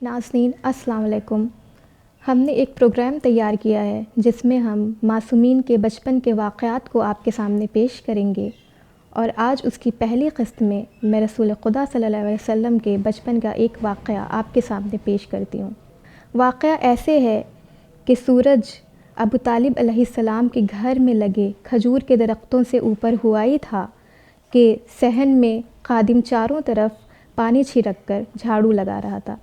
ناظرین السلام علیکم۔ ہم نے ایک پروگرام تیار کیا ہے جس میں ہم معصومین کے بچپن کے واقعات کو آپ کے سامنے پیش کریں گے، اور آج اس کی پہلی قسط میں رسول خدا صلی اللہ علیہ وسلم کے بچپن کا ایک واقعہ آپ کے سامنے پیش کرتی ہوں۔ واقعہ ایسے ہے کہ سورج ابو طالب علیہ السلام کے گھر میں لگے کھجور کے درختوں سے اوپر ہوا ہی تھا کہ صحن میں خادم چاروں طرف پانی چھڑک کر جھاڑو لگا رہا تھا۔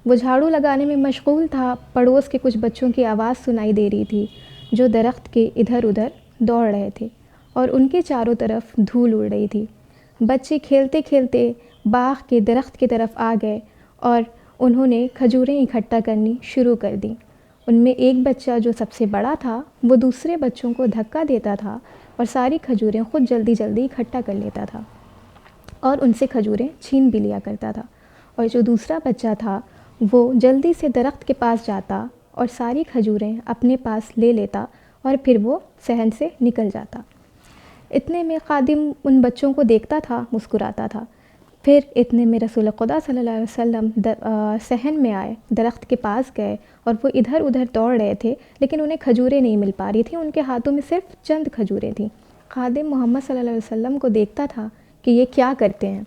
وہ جھاڑو لگانے میں مشغول تھا۔ پڑوس کے کچھ بچوں کی آواز سنائی دے رہی تھی جو درخت کے ادھر ادھر دوڑ رہے تھے اور ان کے چاروں طرف دھول اڑ رہی تھی۔ بچے کھیلتے کھیلتے باغ کے درخت کی طرف آ گئے اور انہوں نے کھجوریں اکٹھا کرنی شروع کر دیں۔ ان میں ایک بچہ جو سب سے بڑا تھا وہ دوسرے بچوں کو دھکا دیتا تھا اور ساری کھجوریں خود جلدی جلدی اکٹھا کر لیتا تھا اور ان سے کھجوریں چھین بھی لیا کرتا تھا، اور جو دوسرا بچہ تھا وہ جلدی سے درخت کے پاس جاتا اور ساری کھجوریں اپنے پاس لے لیتا اور پھر وہ صحن سے نکل جاتا۔ اتنے میں خادم ان بچوں کو دیکھتا تھا، مسکراتا تھا۔ پھر اتنے میں رسول خدا صلی اللہ علیہ وسلم صحن میں آئے، درخت کے پاس گئے اور وہ ادھر ادھر دوڑ رہے تھے لیکن انہیں کھجوریں نہیں مل پا رہی تھیں، ان کے ہاتھوں میں صرف چند کھجوریں تھیں۔ خادم محمد صلی اللہ علیہ وسلم کو دیکھتا تھا کہ یہ کیا کرتے ہیں۔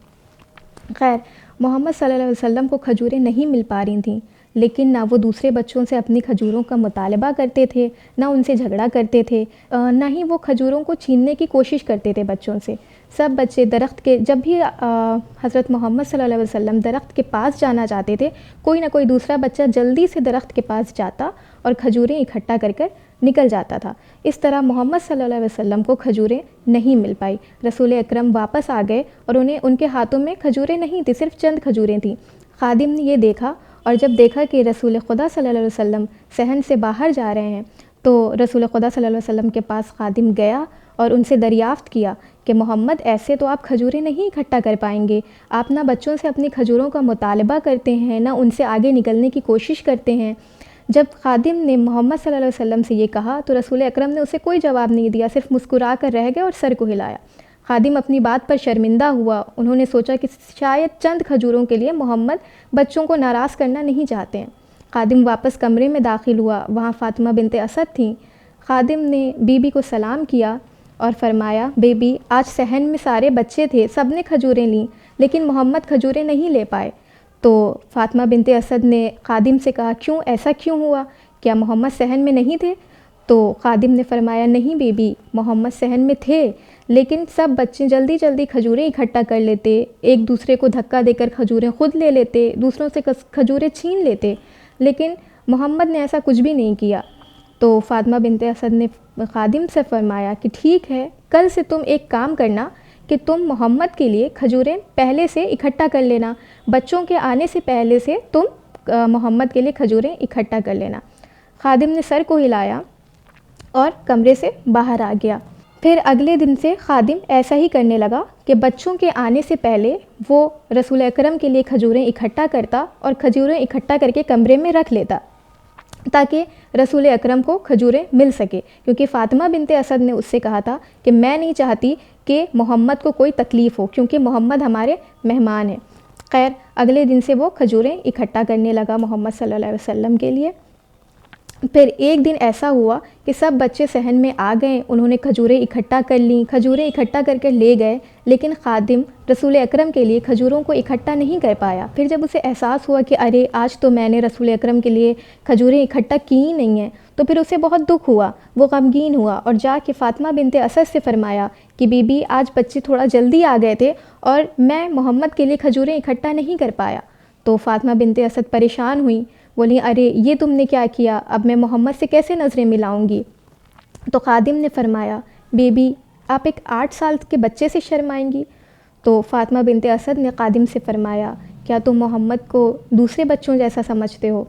خیر، محمد صلی اللہ علیہ وسلم کو کھجوریں نہیں مل پا رہی تھیں، لیکن نہ وہ دوسرے بچوں سے اپنی کھجوروں کا مطالبہ کرتے تھے، نہ ان سے جھگڑا کرتے تھے، نہ ہی وہ کھجوروں کو چھیننے کی کوشش کرتے تھے بچوں سے۔ سب بچے درخت کے جب بھی حضرت محمد صلی اللہ علیہ وسلم درخت کے پاس جانا چاہتے تھے، کوئی نہ کوئی دوسرا بچہ جلدی سے درخت کے پاس جاتا اور کھجوریں اکٹھا کر کر نکل جاتا تھا۔ اس طرح محمد صلی اللہ علیہ وسلم کو کھجوریں نہیں مل پائی۔ رسول اکرم واپس آ گئے اور ان کے ہاتھوں میں کھجوریں نہیں تھیں، صرف چند کھجوریں تھیں۔ خادم نے یہ دیکھا، اور جب دیکھا کہ رسول خدا صلی اللہ علیہ وسلم صحن سے باہر جا رہے ہیں تو رسول خدا صلی اللہ علیہ وسلم کے پاس خادم گیا اور ان سے دریافت کیا کہ محمد، ایسے تو آپ کھجوریں نہیں اکٹھا کر پائیں گے، آپ نہ بچوں سے اپنی کھجوروں کا مطالبہ کرتے ہیں، نہ ان سے آگے نکلنے کی کوشش کرتے ہیں۔ جب خادم نے محمد صلی اللہ علیہ وسلم سے یہ کہا تو رسول اکرم نے اسے کوئی جواب نہیں دیا، صرف مسکرا کر رہ گئے اور سر کو ہلایا۔ خادم اپنی بات پر شرمندہ ہوا۔ انہوں نے سوچا کہ شاید چند کھجوروں کے لیے محمد بچوں کو ناراض کرنا نہیں چاہتے ہیں۔ خادم واپس کمرے میں داخل ہوا، وہاں فاطمہ بنت اسد تھیں۔ خادم نے بی بی کو سلام کیا اور فرمایا، بی بی، آج صحن میں سارے بچے تھے، سب نے کھجوریں لیں لیکن محمد کھجوریں نہیں لے پائے۔ تو فاطمہ بنت اسد نے خادم سے کہا، کیوں، ایسا کیوں ہوا؟ کیا محمد صحن میں نہیں تھے؟ تو خادم نے فرمایا، نہیں بی بی، محمد صحن میں تھے لیکن سب بچے جلدی جلدی کھجوریں اکٹھا کر لیتے، ایک دوسرے کو دھکا دے کر کھجوریں خود لے لیتے، دوسروں سے کھجوریں چھین لیتے، لیکن محمد نے ایسا کچھ بھی نہیں کیا۔ تو فاطمہ بنت اسد نے خادم سے فرمایا کہ ٹھیک ہے، کل سے تم ایک کام کرنا کہ تم محمد کے لیے کھجوریں پہلے سے اکٹھا کر لینا، بچوں کے آنے سے پہلے سے تم محمد کے لیے کھجوریں اکٹھا کر لینا۔ خادم نے سر کو ہلایا اور کمرے سے باہر آ گیا۔ پھر اگلے دن سے خادم ایسا ہی کرنے لگا کہ بچوں کے آنے سے پہلے وہ رسول اکرم کے لیے کھجوریں اکٹھا کرتا اور کھجوریں اکٹھا کر کے کمرے میں رکھ لیتا تاکہ رسول اکرم کو کھجوریں مل سکے، کیونکہ فاطمہ بنت اسد نے اس سے کہا تھا کہ میں نہیں چاہتی کہ محمد کو کوئی تکلیف ہو، کیونکہ محمد ہمارے مہمان ہیں۔ خیر، اگلے دن سے وہ کھجوریں اکٹھا کرنے لگا محمد صلی اللہ علیہ وسلم کے لیے۔ پھر ایک دن ایسا ہوا کہ سب بچے صحن میں آ گئے، انہوں نے کھجوریں اکٹھا کر لیں، کھجوریں اکٹھا کر کے لے گئے، لیکن خادم رسول اکرم کے لیے کھجوروں کو اکٹھا نہیں کر پایا۔ پھر جب اسے احساس ہوا کہ ارے، آج تو میں نے رسول اکرم کے لیے کھجوریں اکٹھا کی ہی نہیں ہیں، تو پھر اسے بہت دکھ ہوا، وہ غمگین ہوا اور جا کے فاطمہ بنت اسد سے فرمایا کہ بی بی، آج بچے تھوڑا جلدی آ گئے تھے اور میں محمد کے لیے کھجوریں اکٹھا نہیں کر پایا۔ تو فاطمہ بنت اسد پریشان ہوئیں، بولی، ارے یہ تم نے کیا کیا، اب میں محمد سے کیسے نظریں ملاؤں گی؟ تو خادم نے فرمایا، بی بی، آپ ایک 8 سال کے بچے سے شرمائیں گی؟ تو فاطمہ بنت اسد نے خادم سے فرمایا، کیا تم محمد کو دوسرے بچوں جیسا سمجھتے ہو؟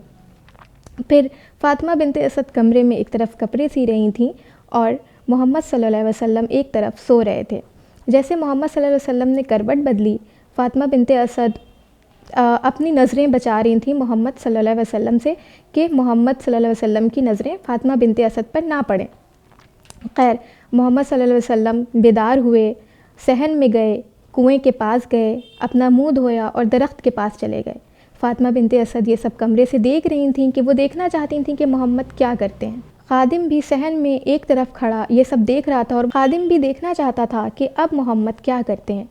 پھر فاطمہ بنت اسد کمرے میں ایک طرف کپڑے سی رہی تھیں اور محمد صلی اللہ علیہ وسلم ایک طرف سو رہے تھے۔ جیسے محمد صلی اللہ علیہ وسلم نے کروٹ بدلی، فاطمہ بنت اسد اپنی نظریں بچا رہی تھیں محمد صلی اللہ علیہ وسلم سے کہ محمد صلی اللہ علیہ وسلم کی نظریں فاطمہ بنت اسد پر نہ پڑیں۔ خیر، محمد صلی اللہ علیہ وسلم بیدار ہوئے، صحن میں گئے، کنویں کے پاس گئے، اپنا منہ دھویا اور درخت کے پاس چلے گئے۔ فاطمہ بنت اسد یہ سب کمرے سے دیکھ رہی تھیں کہ وہ دیکھنا چاہتی تھیں کہ محمد کیا کرتے ہیں۔ خادم بھی صحن میں ایک طرف کھڑا یہ سب دیکھ رہا تھا اور خادم بھی دیکھنا چاہتا تھا کہ اب محمد کیا کرتے ہیں۔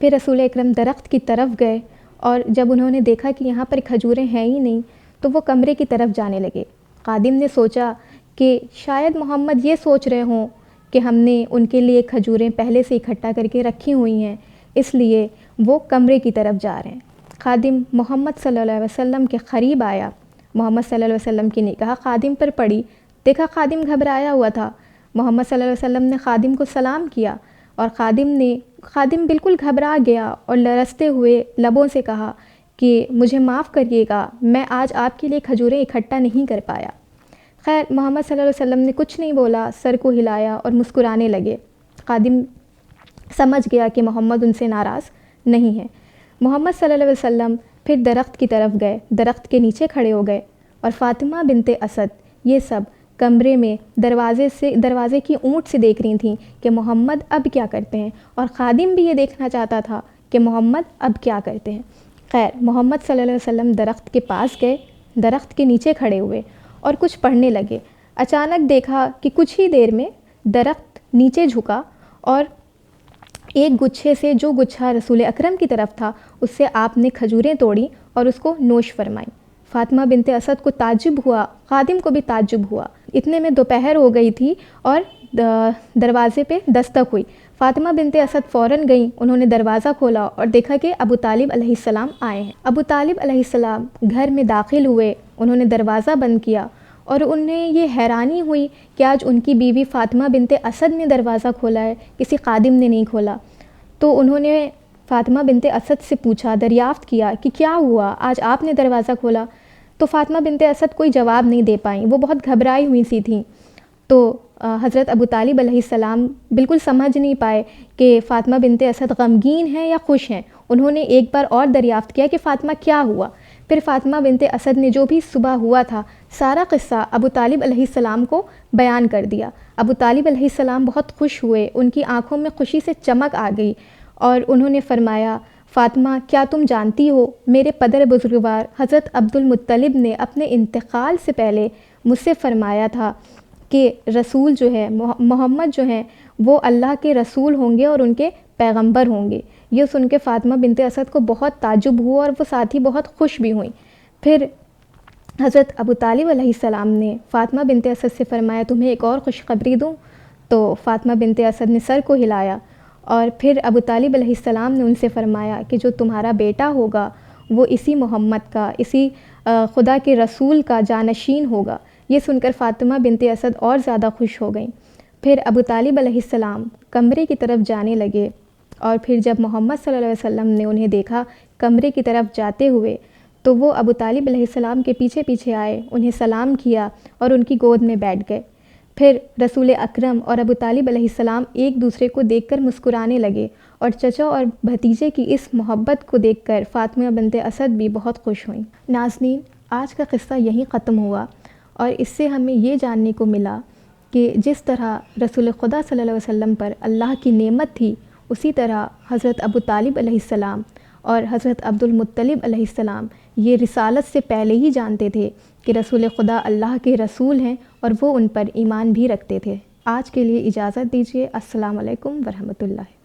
پھر رسول اکرم درخت کی طرف گئے اور جب انہوں نے دیکھا کہ یہاں پر کھجوریں ہیں ہی نہیں تو وہ کمرے کی طرف جانے لگے۔ خادم نے سوچا کہ شاید محمد یہ سوچ رہے ہوں کہ ہم نے ان کے لیے کھجوریں پہلے سے اکٹھا کر کے رکھی ہوئی ہیں، اس لیے وہ کمرے کی طرف جا رہے ہیں۔ خادم محمد صلی اللہ علیہ وسلم کے قریب آیا، محمد صلی اللہ علیہ وسلم کی نگاہ خادم پر پڑی، دیکھا خادم گھبرایا ہوا تھا۔ محمد صلی اللہ علیہ وسلم نے خادم کو سلام کیا اور خادم بالکل گھبرا گیا اور لرزتے ہوئے لبوں سے کہا کہ مجھے معاف کریے گا، میں آج آپ کے لیے کھجوریں اکٹھا نہیں کر پایا۔ خیر محمد صلی اللہ علیہ وسلم نے کچھ نہیں بولا، سر کو ہلایا اور مسکرانے لگے۔ خادم سمجھ گیا کہ محمد ان سے ناراض نہیں ہے۔ محمد صلی اللہ علیہ وسلم پھر درخت کی طرف گئے، درخت کے نیچے کھڑے ہو گئے اور فاطمہ بنت اسد یہ سب کمرے میں دروازے کی اونٹ سے دیکھ رہی تھیں کہ محمد اب کیا کرتے ہیں، اور خادم بھی یہ دیکھنا چاہتا تھا کہ محمد اب کیا کرتے ہیں۔ خیر محمد صلی اللہ علیہ وسلم درخت کے پاس گئے، درخت کے نیچے کھڑے ہوئے اور کچھ پڑھنے لگے۔ اچانک دیکھا کہ کچھ ہی دیر میں درخت نیچے جھکا اور ایک گچھے سے، جو گچھا رسول اکرم کی طرف تھا، اس سے آپ نے کھجوریں توڑیں اور اس کو نوش فرمائیں۔ فاطمہ بنت اسد کو تعجب ہوا، خادم کو بھی تعجب ہوا۔ اتنے میں دوپہر ہو گئی تھی اور دروازے پہ دستک ہوئی۔ فاطمہ بنت اسد فوراً گئیں، انہوں نے دروازہ کھولا اور دیکھا کہ ابو طالب علیہ السلام آئے ہیں۔ ابو طالب علیہ السلام گھر میں داخل ہوئے، انہوں نے دروازہ بند کیا اور انہیں یہ حیرانی ہوئی کہ آج ان کی بیوی فاطمہ بنت اسد نے دروازہ کھولا ہے، کسی خادم نے نہیں کھولا۔ تو انہوں نے فاطمہ بنت اسد سے پوچھا، دریافت کیا کہ کیا ہوا، آج آپ نے دروازہ کھولا؟ تو فاطمہ بنت اسد کوئی جواب نہیں دے پائیں، وہ بہت گھبرائی ہوئی سی تھیں۔ تو حضرت ابو طالب علیہ السلام بالکل سمجھ نہیں پائے کہ فاطمہ بنت اسد غمگین ہیں یا خوش ہیں۔ انہوں نے ایک بار اور دریافت کیا کہ فاطمہ کیا ہوا؟ پھر فاطمہ بنت اسد نے جو بھی صبح ہوا تھا سارا قصہ ابو طالب علیہ السلام کو بیان کر دیا۔ ابو طالب علیہ السلام بہت خوش ہوئے، ان کی آنکھوں میں خوشی سے چمک آ گئی اور انہوں نے فرمایا، فاطمہ کیا تم جانتی ہو میرے پدر بزرگوار حضرت عبد المطلب نے اپنے انتقال سے پہلے مجھ سے فرمایا تھا کہ رسول جو ہے محمد جو ہیں وہ اللہ کے رسول ہوں گے اور ان کے پیغمبر ہوں گے۔ یہ سن کے فاطمہ بنت اسد کو بہت تعجب ہوا اور وہ ساتھ ہی بہت خوش بھی ہوئیں۔ پھر حضرت ابو طالب علیہ السلام نے فاطمہ بنت اسد سے فرمایا، تمہیں ایک اور خوشخبری دوں؟ تو فاطمہ بنت اسد نے سر کو ہلایا اور پھر ابو طالب علیہ السلام نے ان سے فرمایا کہ جو تمہارا بیٹا ہوگا وہ اسی محمد کا، اسی خدا کے رسول کا جانشین ہوگا۔ یہ سن کر فاطمہ بنت اسد اور زیادہ خوش ہو گئیں۔ پھر ابو طالب علیہ السلام کمرے کی طرف جانے لگے اور پھر جب محمد صلی اللہ علیہ وسلم نے انہیں دیکھا کمرے کی طرف جاتے ہوئے تو وہ ابو طالب علیہ السلام کے پیچھے پیچھے آئے، انہیں سلام کیا اور ان کی گود میں بیٹھ گئے۔ پھر رسول اکرم اور ابو طالب علیہ السلام ایک دوسرے کو دیکھ کر مسکرانے لگے اور چچا اور بھتیجے کی اس محبت کو دیکھ کر فاطمہ بنت اسد بھی بہت خوش ہوئیں۔ ناظرین، آج کا قصہ یہیں ختم ہوا اور اس سے ہمیں یہ جاننے کو ملا کہ جس طرح رسول خدا صلی اللہ علیہ وسلم پر اللہ کی نعمت تھی، اسی طرح حضرت ابو طالب علیہ السلام اور حضرت عبد المطلب علیہ السلام یہ رسالت سے پہلے ہی جانتے تھے کہ رسول خدا اللہ کے رسول ہیں اور وہ ان پر ایمان بھی رکھتے تھے۔ آج کے لیے اجازت دیجیے۔ السلام علیکم ورحمۃ اللہ۔